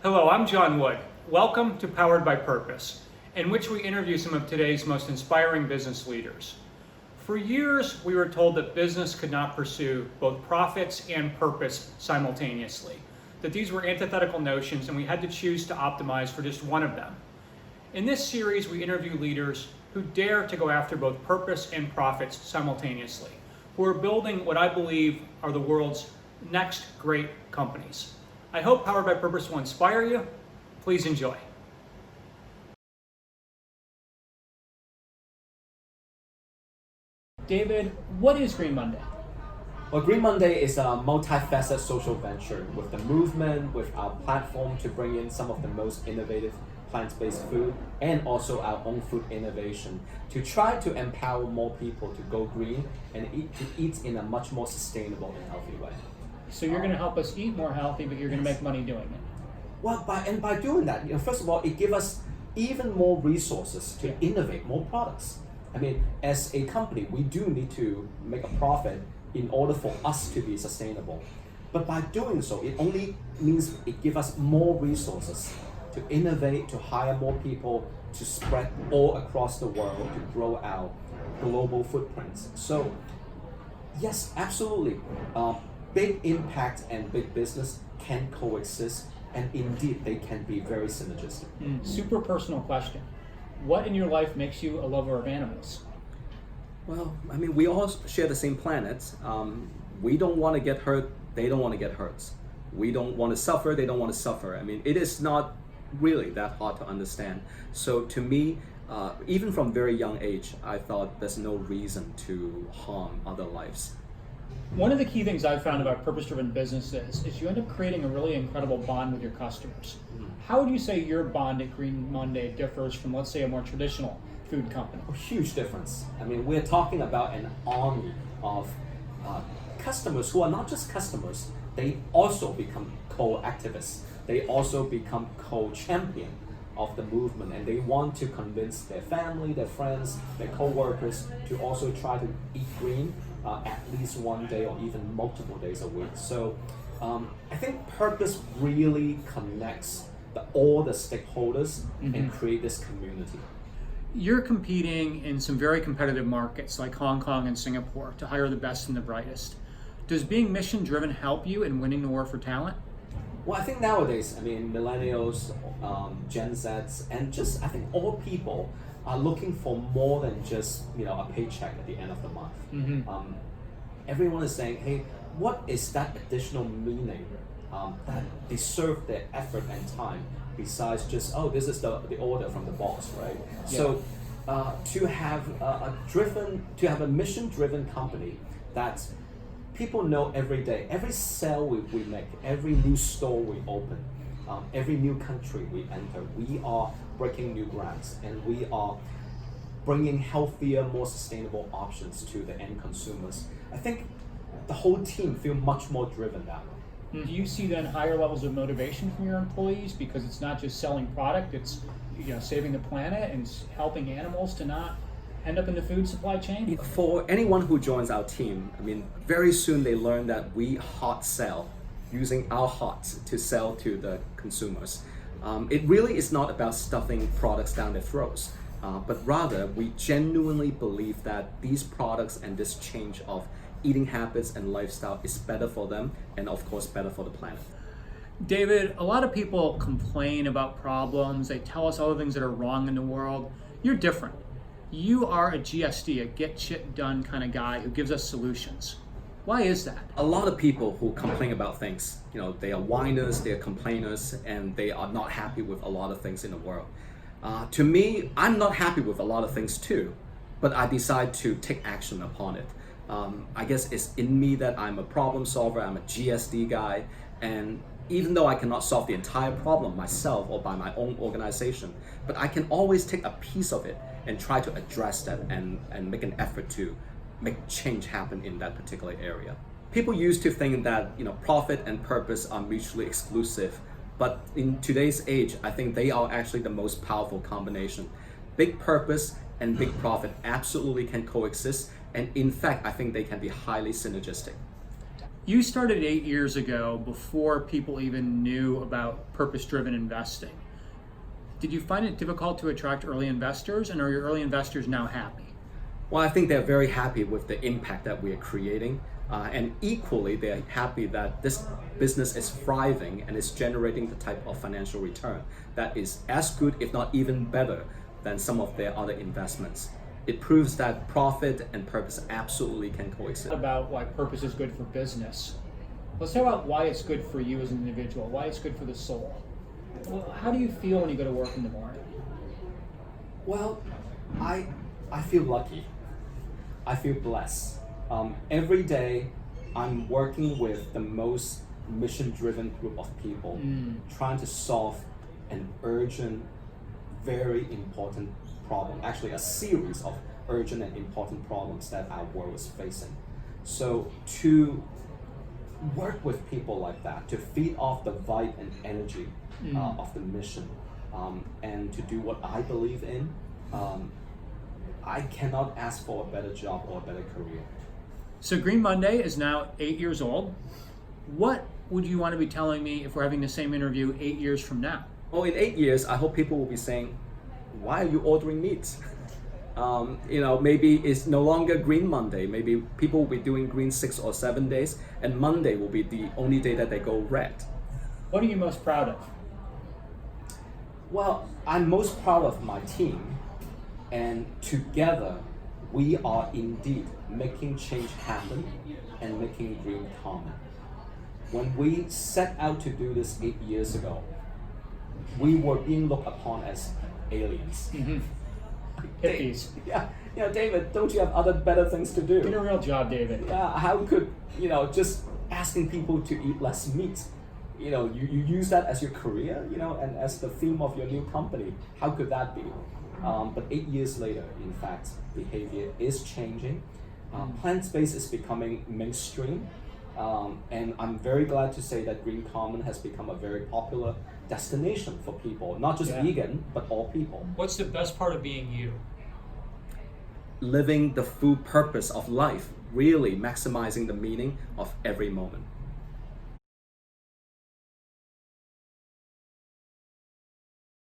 Hello, I'm John Wood. Welcome to Powered by Purpose, in which we interview some of today's most inspiring business leaders. For years, we were told that business could not pursue both profits and purpose simultaneously, that these were antithetical notions and we had to choose to optimize for just one of them. In this series, we interview leaders who dare to go after both purpose and profits simultaneously, who are building what I believe are the world's next great companies. I hope Powered by Purpose will inspire you. Please enjoy. David, what is Green Monday? Well, Green Monday is a multifaceted social venture with the movement, with our platform to bring in some of the most innovative plant-based food and also our own food innovation to try to empower more people to go green and eat in a much more sustainable and healthy way. So you're going to help us eat more healthy, but you're going to make money doing it. Well, by doing that, first of all, it gives us even more resources to innovate more products. I mean, as a company, we do need to make a profit in order for us to be sustainable. But by doing so, it only means it gives us more resources to innovate, to hire more people, to spread all across the world, to grow our global footprints. So, yes, absolutely. Big impact and big business can coexist, and indeed they can be very synergistic. Super personal question. What in your life makes you a lover of animals? Well, I mean, we all share the same planet. We don't want to get hurt, they don't want to get hurt. We don't want to suffer, they don't want to suffer. I mean, it is not really that hard to understand. So to me, even from very young age, I thought there's no reason to harm other lives. One of the key things I've found about purpose-driven businesses is you end up creating a really incredible bond with your customers. How would you say your bond at Green Monday differs from, let's say, a more traditional food company? A huge difference. I mean, we're talking about an army of customers who are not just customers, they also become co-activists. They also become co-champion of the movement, and they want to convince their family, their friends, their co-workers to also try to eat green at least one day or even multiple days a week. So I think purpose really connects all the stakeholders and create this community. You're competing in some very competitive markets like Hong Kong and Singapore to hire the best and the brightest. Does being mission-driven help you in winning the war for talent? Well, I think nowadays, I mean, millennials, Gen Zs, and just I think all people are looking for more than just a paycheck at the end of the month. Everyone is saying, hey, what is that additional meaning that deserve their effort and time besides just, oh, this is the order from the boss, right? Yeah. So to have a mission-driven company that people know every day, every sale we make, every new store we open, every new country we enter, we are breaking new grounds and we are bringing healthier, more sustainable options to the end consumers. I think the whole team feel much more driven now. Do you see then higher levels of motivation from your employees because it's not just selling product, it's saving the planet and helping animals to not end up in the food supply chain? For anyone who joins our team, I mean, very soon they learn that we hot sell, using our hearts to sell to the consumers. It really is not about stuffing products down their throats, but rather we genuinely believe that these products and this change of eating habits and lifestyle is better for them and of course better for the planet. David, a lot of people complain about problems. They tell us all the things that are wrong in the world. You're different. You are a GSD, a get shit done kind of guy who gives us solutions. Why is that? A lot of people who complain about things, they are whiners, they are complainers, and they are not happy with a lot of things in the world. To me, I'm not happy with a lot of things too, but I decide to take action upon it. I guess it's in me that I'm a problem solver, I'm a GSD guy, and even though I cannot solve the entire problem myself or by my own organization, but I can always take a piece of it and try to address that and make an effort to make change happen in that particular area. People used to think that profit and purpose are mutually exclusive, but in today's age, I think they are actually the most powerful combination. Big purpose and big profit absolutely can coexist, and in fact, I think they can be highly synergistic. You started 8 years ago before people even knew about purpose-driven investing. Did you find it difficult to attract early investors, and are your early investors now happy? Well, I think they're very happy with the impact that we are creating. And equally, they're happy that this business is thriving and is generating the type of financial return that is as good, if not even better, than some of their other investments. It proves that profit and purpose absolutely can coexist. About why purpose is good for business. Let's talk about why it's good for you as an individual, why it's good for the soul. Well, how do you feel when you go to work in the morning? Well, I feel lucky. I feel blessed. Every day, I'm working with the most mission-driven group of people, trying to solve an urgent, very important problem. Actually, a series of urgent and important problems that our world is facing. So to work with people like that, to feed off the vibe and energy of the mission, and to do what I believe in, I cannot ask for a better job or a better career. So Green Monday is now 8 years old. What would you want to be telling me if we're having the same interview 8 years from now? Well, in 8 years, I hope people will be saying, why are you ordering meat? Maybe it's no longer Green Monday. Maybe people will be doing green 6 or 7 days, and Monday will be the only day that they go red. What are you most proud of? Well, I'm most proud of my team, and together we are indeed making change happen and making green common. When we set out to do this 8 years ago, we were being looked upon as aliens. Hippies. Yeah, David, don't you have other better things to do? Get a real job, David. Yeah, how could, just asking people to eat less meat, you use that as your career, and as the theme of your new company. How could that be? But 8 years later, in fact, behavior is changing. Plant-based is becoming mainstream. And I'm very glad to say that Green Common has become a very popular destination for people, not just vegan, but all people. What's the best part of being you? Living the full purpose of life, really maximizing the meaning of every moment.